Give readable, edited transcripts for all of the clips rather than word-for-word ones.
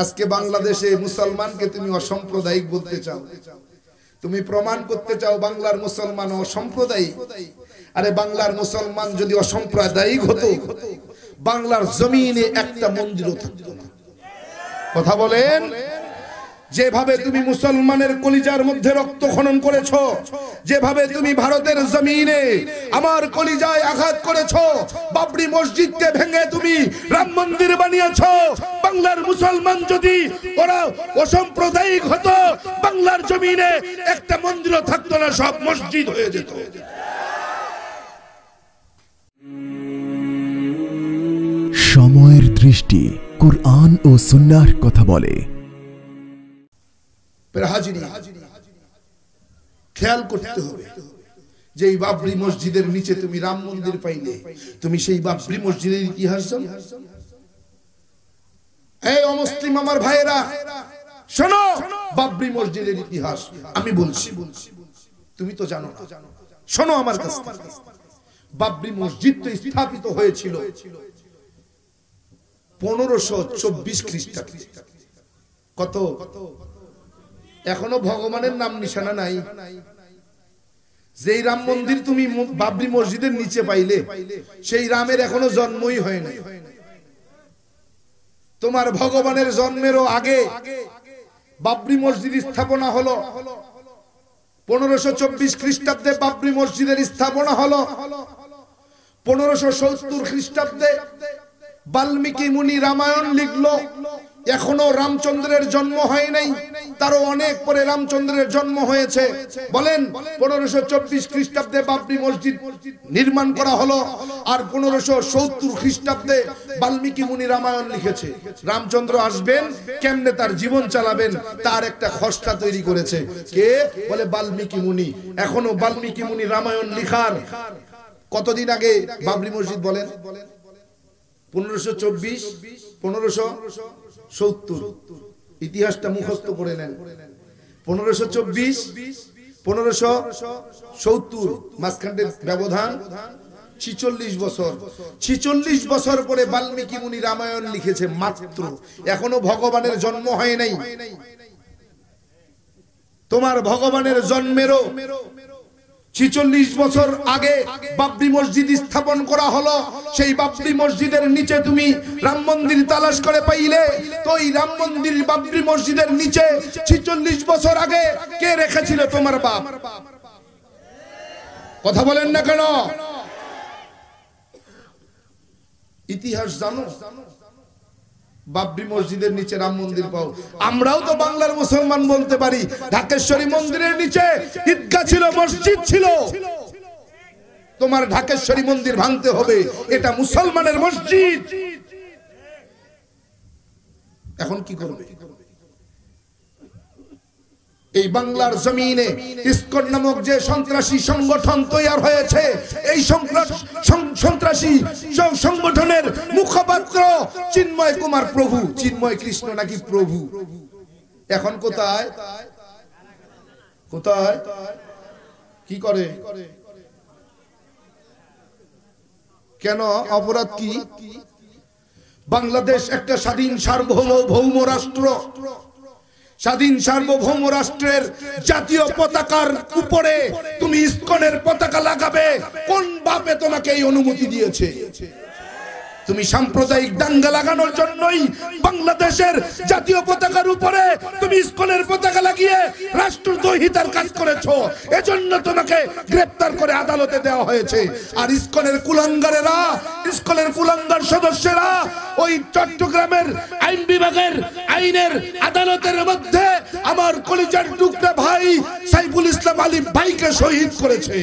আজকে বাংলাদেশে মুসলমানকে তুমি অসাম্প্রদায়িক বলতে চাও, তুমি প্রমাণ করতে চাও বাংলার মুসলমান অসাম্প্রদায়িক। আরে বাংলার মুসলমান যদি অসাম্প্রদায়িক হতো, বাংলার জমিনে একটা মন্দিরও থাকতো না। কথা বলেন। যেভাবে তুমি মুসলমানের কলিজার মধ্যে রক্ত খনন করেছো, যেভাবে তুমি ভারতের জমিনে আমার কলিজায় আঘাত করেছো, বাবরি মসজিদকে ভেঙে তুমি রাম মন্দির বানিয়েছো, বাংলার মুসলমান যদি ওরা অসাম্প্রদায়িক হতো, বাংলার জমিনে একটা মন্দিরও থাকতো না, সব মসজিদ হয়ে যেত। সময়ের দৃষ্টি কুরআন ও সুন্নাহর কথা বলে। খেয়াল করতে হবে যে এই বাবরি মসজিদের নিচে তুমি রাম মন্দির পাইলে, তুমি সেই বাবরি মসজিদের ইতিহাস জানো? এই অমুসলিম আমার ভাইয়েরা শোনো, বাবরি মসজিদের ইতিহাস আমি বলছি, তুমি তো জানো না। শোনো আমার কাছে, বাবরি মসজিদ তো স্থাপিত হয়েছিল 1524 খ্রিস্টাব্দে। কত? এখনো ভগবানের নাম নিশানা নাই। যেই রাম মন্দির তুমি বাবরি মসজিদের নিচে পাইলে, সেই রামের এখনো জন্মই হয় নাই। তোমার ভগবানের জন্মেরও আগে বাবরি মসজিদ স্থাপনা হলো। 1524 খ্রিস্টাব্দে বাবরি মসজিদের স্থাপনা হলো। 1570 খ্রিস্টাব্দে বাল্মীকি মুনি রামায়ণ লিখলো। এখনো রামচন্দ্রের জন্ম হয় নাই, তারও অনেক পরে রামচন্দ্রের জন্ম হয়েছে। বলেন 1524 খ্রিস্টাব্দে বাবরি মসজিদ নির্মাণ করা হলো, আর 1570 খ্রিস্টাব্দে বাল্মীকি মুনি রামায়ণ লিখেছে। রামচন্দ্র আসবেন, কেমনে তার জীবন চালাবেন, তার একটা খসড়া তৈরি করেছে। কে? বলে বাল্মীকি মুনি। এখনো বাল্মীকি মুনি রামায়ণ লিখার কতদিন আগে বাবরি মসজিদ বলেন? 1524, 1570। ইতিহাসটা মুখস্থ করে নেন। 1524, 1570, মাঝখানের ব্যবধান 46 বছর। 46 বছর পরে বাল্মীকি মুনি রামায়ণ লিখেছে মাত্র। এখনো ভগবানের জন্ম হয় নাই। তোমার ভগবানের জন্মেরও 46 বছর আগে বাবরি মসজিদ স্থাপন করা হলো। সেই বাবরি মসজিদের নিচে তুমি রাম মন্দির তালাশ করে পাইলে, তো এই রাম মন্দির বাবরি মসজিদের নিচে 46 বছর আগে কে রেখেছিল? তোমার বাপ। কথা বলেন না কেন? ইতিহাস জানো? বাবরি মসজিদের নিচে রাম মন্দির পাও। আমরাও তো বাংলার মুসলমান বলতে পারি, ঢাকেশ্বরী মন্দিরের নিচে ঈদগাহ ছিল, মসজিদ ছিল। তোমার ঢাকেশ্বরী মন্দির ভাঙতে হবে, এটা মুসলমানের মসজিদ। এখন কি করবে? এই বাংলার জমিনে ইসকন নামক যে সন্ত্রাসী সংগঠন তৈরি হয়েছে, এই সন্ত্রাসী সংগঠনের মুখপাত্র চিন্ময় কুমার প্রভু। চিন্ময় কৃষ্ণ নাকি প্রভু? এখন কোথায়? কোথায়? কি করে? কেন? অপরাধ কি? বাংলাদেশ একটা স্বাধীন সার্বভৌম রাষ্ট্র। স্বাধীন সার্বভৌম রাষ্ট্রের জাতীয় পতাকার উপরে তুমি ইসকনের পতাকা লাগাবে? কোন বাপে তোমাকে এই অনুমতি দিয়েছে? তুমি সাম্প্রদায়িক দাঙ্গা লাগানোর জন্যই বাংলাদেশের জাতীয় পতাকার উপরে তুমি ইসকনের পতাকা লাগিয়ে রাষ্ট্রদ্রোহিতার কাজ করেছো। এজন্য তোমাকে গ্রেফতার করে আদালতে দেওয়া হয়েছে। আর ইসকনের কুলাঙ্গারেরা, ইসকনের কুলাঙ্গার সদস্যরা ওই চট্টগ্রামের আইন বিভাগের আইনের আদালতের মধ্যে আমার কলিজার টুকরা ভাই সাইফুল ইসলাম আলী ভাইকে শহীদ করেছে।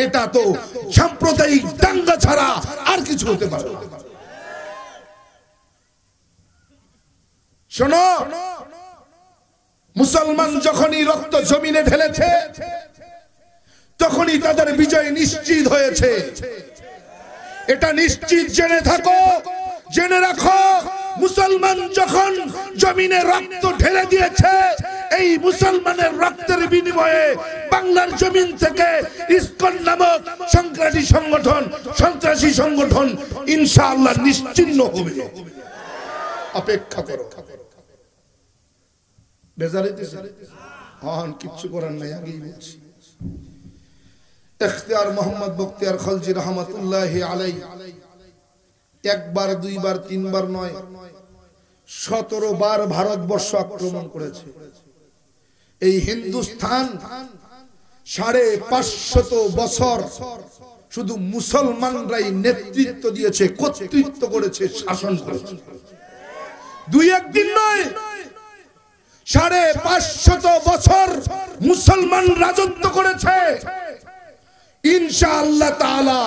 এটা তো সাম্প্রদায়িক দাঙ্গা ছাড়া আর কিছু হতে পারে না। শোনো, মুসলমান যখনই রক্ত জমিনে ঢেলেছে, তখনই তাদের বিজয় নিশ্চিত হয়েছে। এটা নিশ্চিত জেনে থাকো, জেনে রাখো। মুসলমান যখন জমিনে রক্ত ঢেলে দিয়েছে, এই মুসলমানের রক্তের বিনিময়ে বাংলার জমিন থেকে ইসকন নামক সন্ত্রাসী সংগঠন ইনশাআল্লাহ নিশ্চিহ্ন হবে। অপেক্ষা করো। বেজার হইতেছে? হন কিচ্ছু করার নাই, আগেই বলছি। ইখতিয়ার মোহাম্মদ বখতিয়ার খলজি রহমাতুল্লাহি আলাইহি একবার দুইবার তিনবার নয় 17 বার ভারতবর্ষ আক্রমণ করেছে। এই হিন্দুস্তান 550 বছর শুধু মুসলমানরাই নেতৃত্ব দিয়েছে, কর্তৃত্ব করেছে, শাসন করেছে। দুই একদিন নয়, 550 বছর মুসলমান রাজত্ব করেছে। ইনশাআল্লাহ তাআলা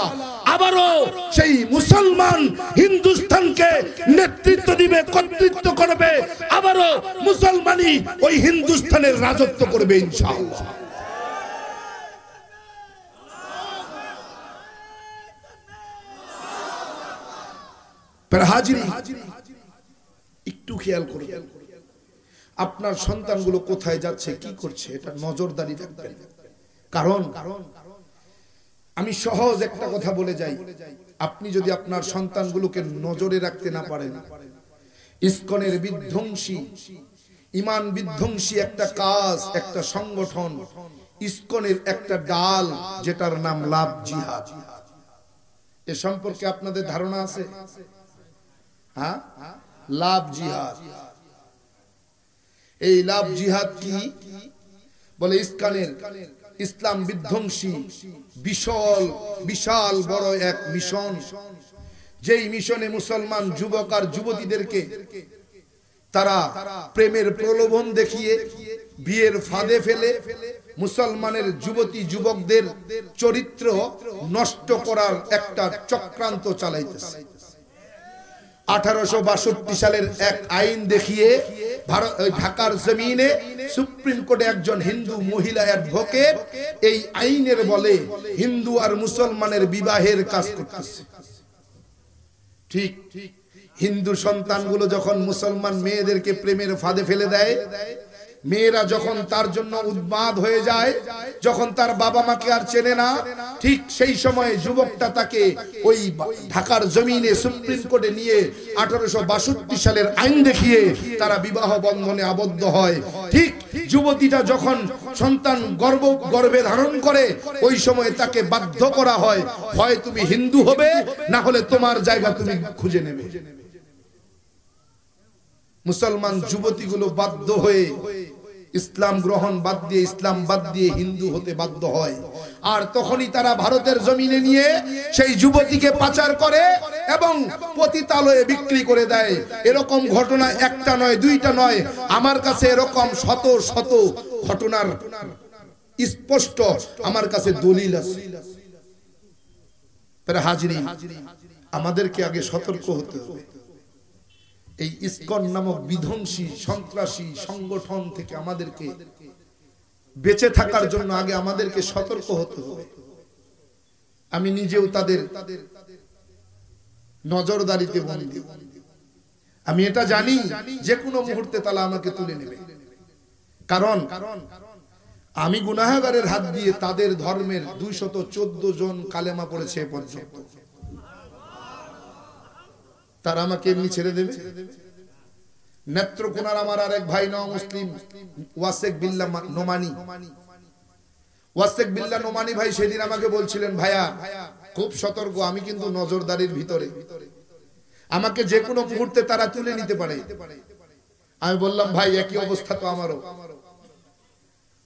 আবারও সেই মুসলমান হিন্দুস্তানকে নেতৃত্ব দিবে, কর্তৃত্ব করবে, আবারও মুসলমানই ওই হিন্দুস্তানের রাজত্ব করবে ইনশাআল্লাহ। একটু খেয়াল করুন, আপনার সন্তানগুলো কোথায় যাচ্ছে, কি করছে, এটা নজরদারি রাখবেন। কারণ আমি সহজ একটা কথা বলে যাই, আপনি যদি আপনার সন্তানগুলোকে নজরে রাখতে না পারেন, ইসকনের বিধ্বংসী, ঈমান বিধ্বংসী একটা কাজ, একটা সংগঠন, ইসকনের একটা ডাল যেটার নাম লাভ জিহাদ, এ সম্পর্কে আপনাদের ধারণা আছে? হ্যাঁ, লাভ জিহাদ। এই লাভ জিহাদ কি বলে? ইসকনের ইসলাম বিধ্বংসী বিশাল বড় এক মিশন, যেই মিশনে মুসলমান যুবক আর যুবতীদেরকে তারা প্রেমের প্রলোভন দেখিয়ে বিয়ের ফাঁদে ফেলে মুসলমানের যুবতী যুবকদের চরিত্র নষ্ট করার একটা চক্রান্ত চালাইতেছে। 1862 সালের এক আইন দেখিয়ে ঢাকার জমিনে সুপ্রিম কোর্টে একজন হিন্দু মহিলা অ্যাডভোকেট এই আইনের বলে হিন্দু আর মুসলমানের বিবাহের কাজ করতেছে। ঠিক হিন্দু সন্তানগুলো যখন মুসলমান মেয়েদেরকে প্রেমের ফাঁদে ফেলে দেয়, মেয়েরা যখন তার জন্য উন্মাদ হয়ে যায়, যখন তার বাবা মাকে আর চেনে না, ঠিক সেই সময় যুবকটা তাকে ওই ঢাকার জমিনে সুপ্রিম কোর্টে নিয়ে 1862 সালের আইন দেখিয়ে তারা বিবাহ বন্ধনে আবদ্ধ হয়। ঠিক যুবতীটা যখন সন্তান গর্ভে ধারণ করে, ওই সময় তাকে বাধ্য করা হয়, হয় তুমি হিন্দু হবে, না হলে তোমার জায়গা তুমি খুঁজে নেবে। মুসলমান যুবতীগুলো বাধ্য হয়ে ইসলাম গ্রহণ বাদ দিয়ে, ইসলাম বাদ দিয়ে হিন্দু হতে বাধ্য হয়। আর তখনই তারা ভারতের জমিনে নিয়ে সেই যুবতীকে পাচার করে এবং পতিতালয়ে বিক্রি করে দেয়। এরকম ঘটনা একটা নয়, দুইটা নয়, আমার কাছে এরকম শত শত ঘটনার স্পষ্ট আমার কাছে দলিল আছে। তারা হাজিরি, আমাদেরকে আগে সতর্ক হতে হবে। এই ইসকন নামক বিধ্বংসী সন্ত্রাসী সংগঠন থেকে আমাদেরকে বেঁচে থাকার জন্য আগে আমাদেরকে সতর্ক হতে হবে। আমি নিজেও তাদের নজরদারিতে বন্দী। আমি এটা জানি যে কোনো মুহূর্তে তারা আমাকে তুলে নেবে, কারণ আমি গুনাহগারের হাত দিয়ে তাদের ধর্মের 214 জন কালেমা পড়েছে এ পর্যন্ত। তারা আমাকে এমনি ছেড়ে দেবে? নেত্রকোনার আমার আরেক ভাই মুসলিম ওয়াসেক বিল্লাহ নোমানি, ওয়াসেক বিল্লাহ নোমানি ভাই সেদিন আমাকে বলছিলেন, ভাইয়া খুব সতর্ক, আমি কিন্তু নজরদারির ভিতরে, আমাকে যে কোনো মুহূর্তে তারা তুলে নিতে পারে। আমি বললাম, ভাই একই অবস্থা তো আমারও,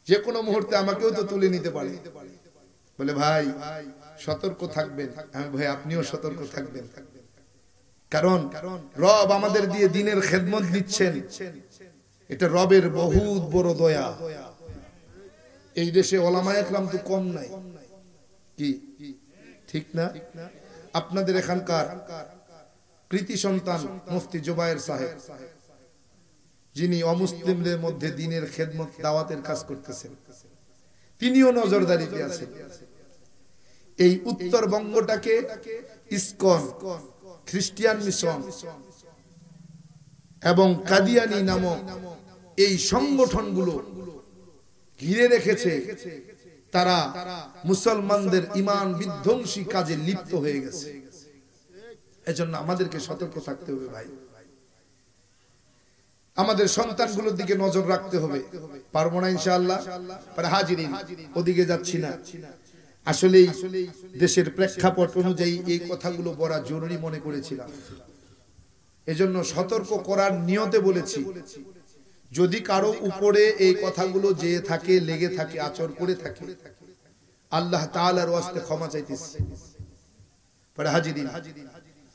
যে কোনো মুহূর্তে আমাকেও তো তুলে নিতে পারে। বলে ভাই সতর্ক থাকবেন। আমি ভাই আপনিও সতর্ক থাকবেন, কারণ রব আমাদের দিয়ে দ্বীনের খেদমত দিচ্ছেন, এটা রবের বহুত বড় দয়া। এই দেশে ওলামা একরাম তো কম নাই, কি ঠিক না? আপনাদের এখানকার কৃতি সন্তান মুফতি জুবায়ের সাহেব, যিনি অমুসলিমদের মধ্যে দ্বীনের খেদমত দাওয়াতের কাজ করতেছেন, তিনিও নজরদারিতে আছেন। এই উত্তরবঙ্গটাকে ইসকন, খ্রিস্টিয়ান মিশন এবং কাদিয়ানি নামক এই সংগঠনগুলো ঘিরে রেখেছে। তারা মুসলমানদের ঈমান বিধ্বংসী কাজে লিপ্ত হয়ে গেছে। এজন্য আমাদেরকে সতর্ক থাকতে হবে ভাই। আমাদের সন্তানগুলোর দিকে নজর রাখতে হবে। পারবো না ইনশাআল্লাহ? হাজিরিন, ওদিকে যাচ্ছি না। আসলেই দেশের প্রেক্ষাপট অনুযায়ী এই কথাগুলো বলা জরুরি মনে করেছিলাম। এজন্য সতর্ক করার নিয়তে বলেছি। যদি কারো উপরে এই কথাগুলো যে থাকে, লেগে থাকে, আচর করে থাকে, আল্লাহ তাআলার ওয়াস্তে ক্ষমা চাইতেছি। হাজিরিন,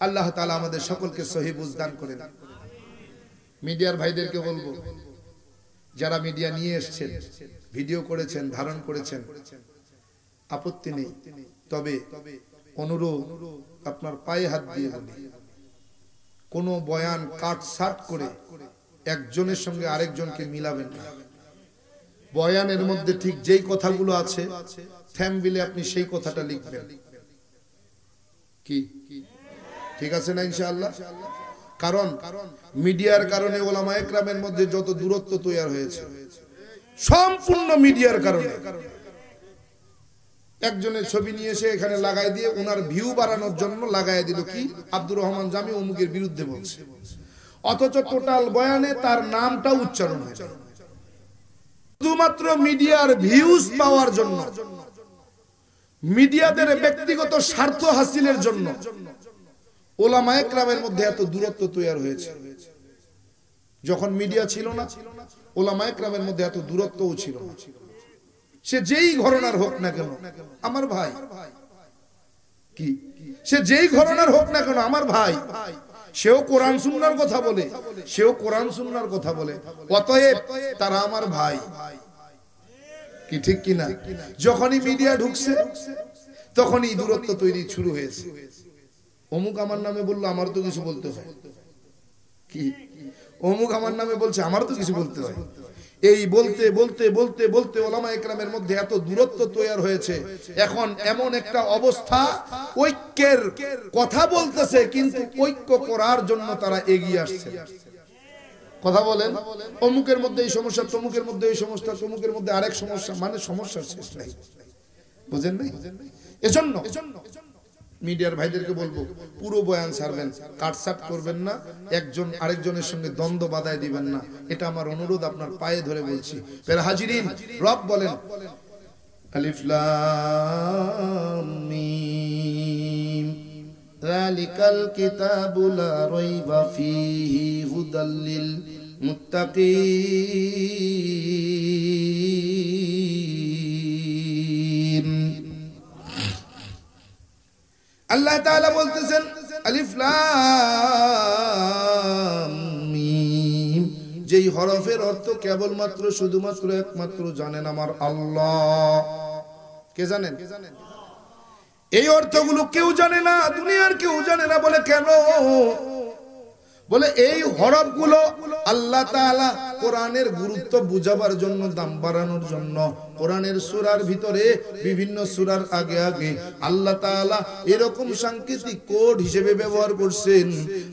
আল্লাহ তাআলা আমাদের সকলকে সহি বুঝ দান করেন। মিডিয়ার ভাইদেরকে বলবো, যারা মিডিয়া নিয়ে এসেছেন, ভিডিও করেছেন, ধারণ করেছেন, আপত্তি নেই। তবে অনুরোধ, আপনার পায়ে হাত দিয়ে বলি, কোন বয়ান কাটছাট করে একজনের সঙ্গে আরেকজনকে মিলাবেন না। বয়ানের মধ্যে ঠিক যেই কথাগুলো আছে, থ্যাম্বনেইলে আপনি সেই কথাটা লিখবেন। কি ঠিক আছে না ইনশাআল্লাহ? কারণ মিডিয়ার কারণে ওলামায়ে কেরামের মধ্যে যত দূরত্ব তৈরি হয়েছে, সম্পূর্ণ মিডিয়ার কারণে। একজনের ছবি নিয়ে এসে এখানে লাগাই দিয়ে ওনার ভিউ বাড়ানোর জন্য লাগাই দিল কি আব্দুর রহমান জামি অমুকের বিরুদ্ধে বলছে, অথচ টোটাল বয়ানে তার নামটা উচ্চারণ হয়। শুধুমাত্র মিডিয়ার ভিউজ পাওয়ার জন্য, মিডিয়াদের ব্যক্তিগত স্বার্থ হাসিলের জন্য ওলামায়ে কেরামের মধ্যে এত দূরত্ব তৈরি হয়েছে। যখন মিডিয়া ছিল না, ওলামায়ে কেরামের মধ্যে এত দূরত্বও ছিল না। সে যেই ঘরানার হোক না কেন আমার ভাই, কি সে যেই ঘরানার হোক না কেন আমার ভাই, সেও কোরআন সুন্নাহর কথা বলে, সেও কোরআন সুন্নাহর কথা বলে, অতএব তারা আমার ভাই। কি ঠিক কিনা? যখনই মিডিয়া ঢুকছে তখনই দূরত্ব তৈরি শুরু হয়েছে। অমুক আমার নামে বললো, আমার তো কিছু বলতে হয়। কি অমুক আমার নামে বলছে, আমার তো কিছু বলতে হয়। এই বলতে বলতে বলতে বলতে ওলামায়ে কেরামের মধ্যে এত দূরত্ব তৈরি হয়েছে। এখন এমন একটা অবস্থা, ঐক্যের কথা বলতেছে কিন্তু ঐক্য করার জন্য তারা এগিয়ে আসছে। কথা বলেন, অমুকের মধ্যে এই সমস্যা, তমুকের মধ্যে এই সমস্যা, তমুকের মধ্যে আরেক সমস্যা, মানে সমস্যার শেষ নাই। বুঝেন নাই? এজন্য মিডিয়ার ভাইদেরকে বলবো, পুরো বয়ান ছাড়বেন, কাটছাট করবেন না, একজন আরেকজনের সঙ্গে দ্বন্দ্ব বাধায় দিবেন না। এটা আমার অনুরোধ, আপনার পায়ে ধরে বলছি। ফের হাজিরিন, রব বলেন আলিফ লাম মিম যালিকাল কিতাবু লা রাইবা ফীহি হুদাল লিল মুত্তাকিন। আল্লাহ তাআলা বলতেছেন আলিফ লাম মিম, যেই হরফের অর্থ কেবলমাত্র শুধুমাত্র একমাত্র জানেন আমার আল্লাহ। কে জানেন? এই অর্থগুলো কেউ জানে না, দুনিয়ার কেউ জানে না। বলে কেন? বলে এই হরফগুলো আল্লাহ তাআলা কোরআনের গুরুত্ব বুঝাবার জন্য, দাম বাড়ানোর জন্য কোরআনের সূরার ভিতরে বিভিন্ন সূরার আগে আগে আল্লাহ তাআলা এরকম সাংকেতিক কোড হিসেবে ব্যবহার করছেন।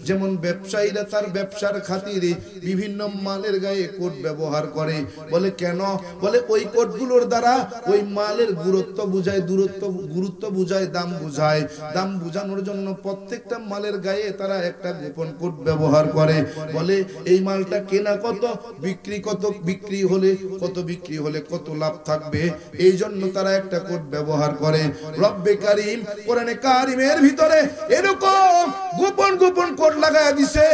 যেমন ব্যবসায়ীরা তার ব্যবসার খাতিরে বিভিন্ন মালের গায়ে কোড ব্যবহার করে। বলে কেন? বলে ওই কোডগুলোর দ্বারা ওই মালের গুরুত্ব বুঝায়, গুরুত্ব বুঝায়, দাম বুঝায়। দাম বুঝানোর জন্য প্রত্যেকটা মালের গায়ে তারা একটা গোপন কোড ব্যবহার করে। বলে এই মালটা কেনা কত, বিক্রি কত, বিক্রি হলে কত, বিক্রি হলে কত লাভ থাকবে, এই জন্য তারা একটা কোড ব্যবহার করে। রব্বে কারীম কোরআনে কারীমের ভিতরে এরকম গোপন গোপন কোড লাগায় দিয়েছে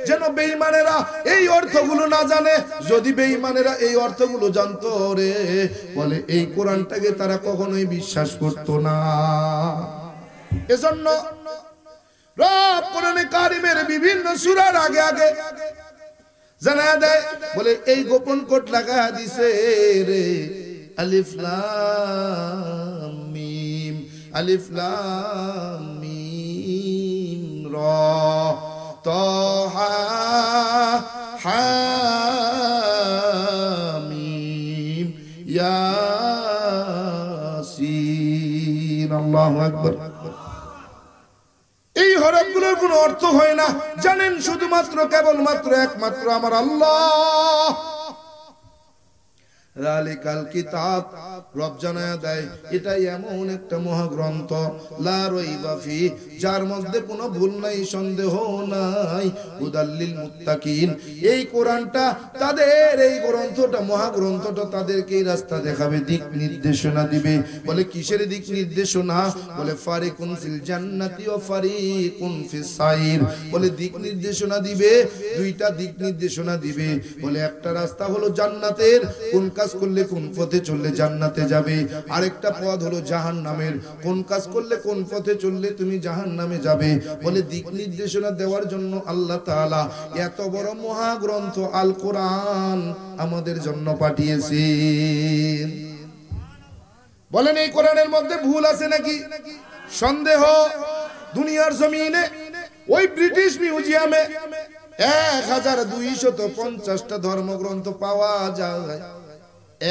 যেন বেঈমানেরা এই অর্থগুলো না জানে। যদি বেঈমানেরা এই অর্থগুলো জানতো রে, বলে এই কোরআনটাকে তারা কখনোই বিশ্বাস করতো না। এজন্য রব কোরআনে কারীমের বিভিন্ন সূরার আগে আগে জানায়া দেয়, বলে এই গোপন কোড লাগায়া দিছে রে। আলিফ লাম মিম, আলিফ লাম মিম র, তাহা হামিম ইয়াসিন। আল্লাহু আকবার। এই হরফগুলোর কোনো অর্থ হয় না, জানেন শুধুমাত্র কেবলমাত্র একমাত্র আমার আল্লাহ। রালিকাল কিতাব, রব জানায়া দেয় এটাই এমন একটা মহাগ্রন্থ, লা রাইবা ফি, যার মধ্যে কোনো ভুল নাই, সন্দেহ নাই, হুদাল্লিল মুত্তাকিন, এই কোরআনটা তাদের, এই গ্রন্থটা, মহাগ্রন্থটা তাদেরকে রাস্তা দেখাবে, দিক নির্দেশনা দিবে। বলে কিসের দিক নির্দেশনা? বলে ফারিকুন ফিল জান্নাতি ওয়া ফারিকুন ফিস সাইর, বলে দিক নির্দেশনা দিবে, দুইটা দিক নির্দেশনা দিবে। বলে একটা রাস্তা হলো জান্নাতের, কোন কাজ করলে কোন পথে চললে জান্নাতে যাবে, আরেকটা পথ হলো জাহান্নামের, কোন কাজ করলে কোন পথে চললে তুমি জাহান্নামে যাবে। বলে দিক নির্দেশনা দেওয়ার জন্য আল্লাহ তাআলা এত বড় মহাগ্রন্থ আল কোরআন আমাদের জন্য পাঠিয়েছেন। বলেন এই কোরআনের মধ্যে ভুল আছে নাকি? সন্দেহ? দুনিয়ার জমিনে ওই ব্রিটিশ মিউজিয়ামে 1250টা ধর্মগ্রন্থ পাওয়া যায়।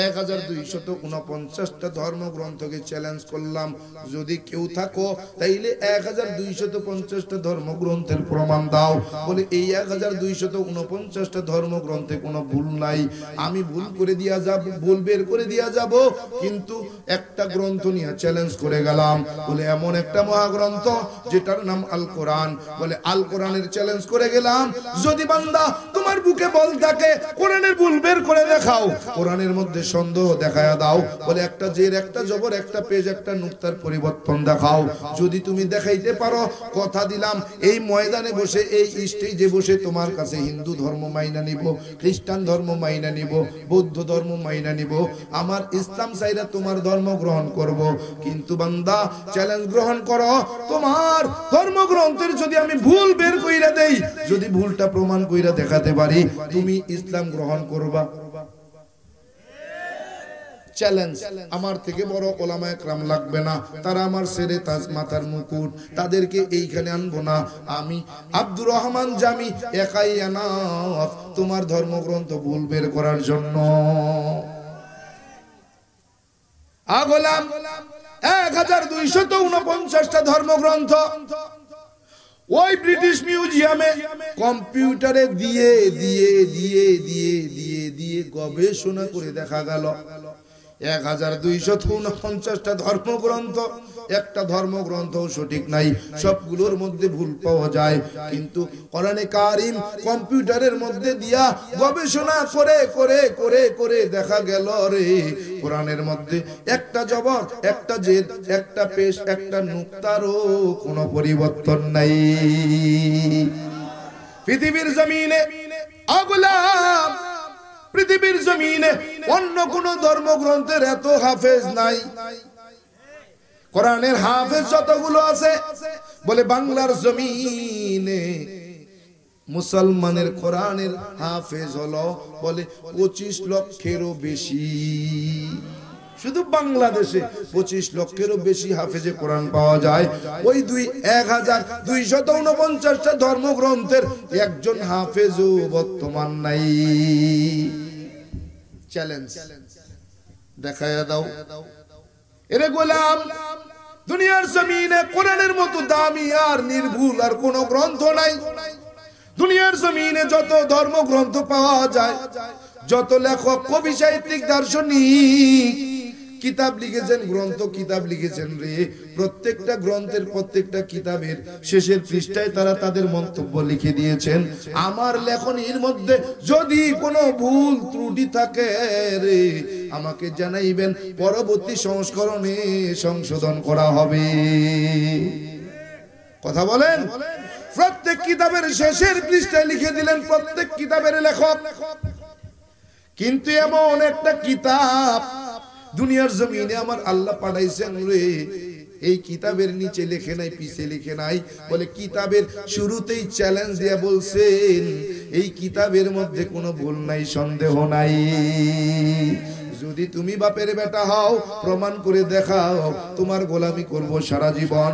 1249টা ধর্মগ্রন্থকে চ্যালেঞ্জ করলাম, যদি কেউ থাকো তাইলে 1250টা ধর্মগ্রন্থের প্রমাণ দাও। বলে এই 1249টা ধর্মগ্রন্থে কোনো ভুল নাই, আমি ভুল করে দিয়া যাব, ভুল বের করে দিয়া যাব, কিন্তু একটা গ্রন্থ নিয়ে চ্যালেঞ্জ করে গেলাম। বলে এমন একটা মহাগ্রন্থ যেটার নাম আল কোরআন, বলে আল কোরআনের চ্যালেঞ্জ করে গেলাম। যদি বান্দা তোমার বুকে বল থাকে কোরআনের ভুল বের করে দেখাও, কোরআনের মধ্যে সন্দেহ দেখায়া দাও। বলে একটা জের, একটা জবর, একটা পেজ, একটা নুক্তার পরিবর্তন দেখাও। যদি তুমি দেখাইতে পারো, কথা দিলাম এই ময়দানে বসে, এই স্টেজে বসে তোমার কাছে হিন্দু ধর্ম মাইনা নিব, খ্রিস্টান ধর্ম মাইনা নিব, বৌদ্ধ ধর্ম মাইনা নিব, আমার ইসলাম চাইরা তোমার ধর্ম গ্রহণ করব। কিন্তু বান্দা চ্যালেঞ্জ গ্রহণ করো, তোমার ধর্মগ্রন্থের যদি আমি ভুল বের কইরা দেই, যদি ভুলটা প্রমাণ কইরা দেখাতে পারি, তুমি ইসলাম গ্রহণ করবা। চ্যালেঞ্জ। আমার থেকে বড় ওলামায়ে কেরাম লাগবে না, তারা আমার ছেড়ে তাজ মাথার মুকুট, তাদেরকে এইখানে আনবো না। আমি আব্দুর রহমান জামি একাই এনাফ তোমার ধর্মগ্রন্থ ভুল বের করার জন্য। আগলাম 1249টা ধর্মগ্রন্থ ওই ব্রিটিশ মিউজিয়ামে কম্পিউটারে দিয়ে দিয়ে দিয়ে দিয়ে দিয়ে দিয়ে গবেষণা করে দেখা গেল 1249টা ধর্মগ্রন্থ, একটা ধর্মগ্রন্থ সঠিক নাই, সবগুলোর মধ্যে ভুল পাওয়া যায়। কিন্তু কোরআনে কারীম কম্পিউটারের মধ্যে দিয়া গবেষণা করে করে করে করে দেখা গেল রে, কোরআনের মধ্যে একটা জবর, একটা জের, একটা পেশ, একটা নুক্তারও কোনো পরিবর্তন নাই। পৃথিবীর জমিনে আগলাম, পৃথিবীর জমিনে অন্য কোন ধর্মগ্রন্থের এত হাফেজ নাই। কোরআনের হাফেজ যতগুলো আছে, বলে বাংলার জমিনে মুসলমানের কোরআনের হাফেজ হলো বলে 25 লক্ষেরও বেশি। শুধু বাংলাদেশে 25 লক্ষেরও বেশি হাফেজে কোরআন পাওয়া যায়। ওই 1249টা ধর্মগ্রন্থের একজন হাফেজও বর্তমান নাই। চ্যালেঞ্জ দেখায়া দাও। এরে গোলাম, দুনিয়ার জমিনে কোরআনের মতো দামি আর নির্ভুল আর কোন গ্রন্থ নাই। দুনিয়ার জমিনে যত ধর্মগ্রন্থ পাওয়া যায়, যত লেখক, কবি, সাহিত্যিক, দার্শনিক কিতাব লিখেছেন, গ্রন্থ কিতাব লিখেছেন রে, প্রত্যেকটা গ্রন্থের, প্রত্যেকটা কিতাবের শেষের পৃষ্ঠায় তারা তাদের মন্তব্য লিখে দিয়েছেন। আমার লেখনীর মধ্যে যদি কোনো ভুল ত্রুটি থাকে রে, আমাকে জানাইবেন, পরবর্তী সংস্করণে সংশোধন করা হবে। কথা বলেন। প্রত্যেক কিতাবের শেষের পৃষ্ঠায় লিখে দিলেন প্রত্যেক কিতাবের লেখক। কিন্তু এমন একটা কিতাব দুনিয়ার জমিনে আমার আল্লাহ পাঠাইছেন রে, এই কিতাবের নিচে লিখে নাই, পিছে লিখে নাই, বলে কিতাবের শুরুতেই চ্যালেঞ্জ দিয়ে বলছেন এই কিতাবের মধ্যে কোনো ভুল নাই, সন্দেহ নাই। যদি তুমি বাপের বেটা হও, প্রমাণ করে দেখাও, তোমার গোলামি করব সারা জীবন।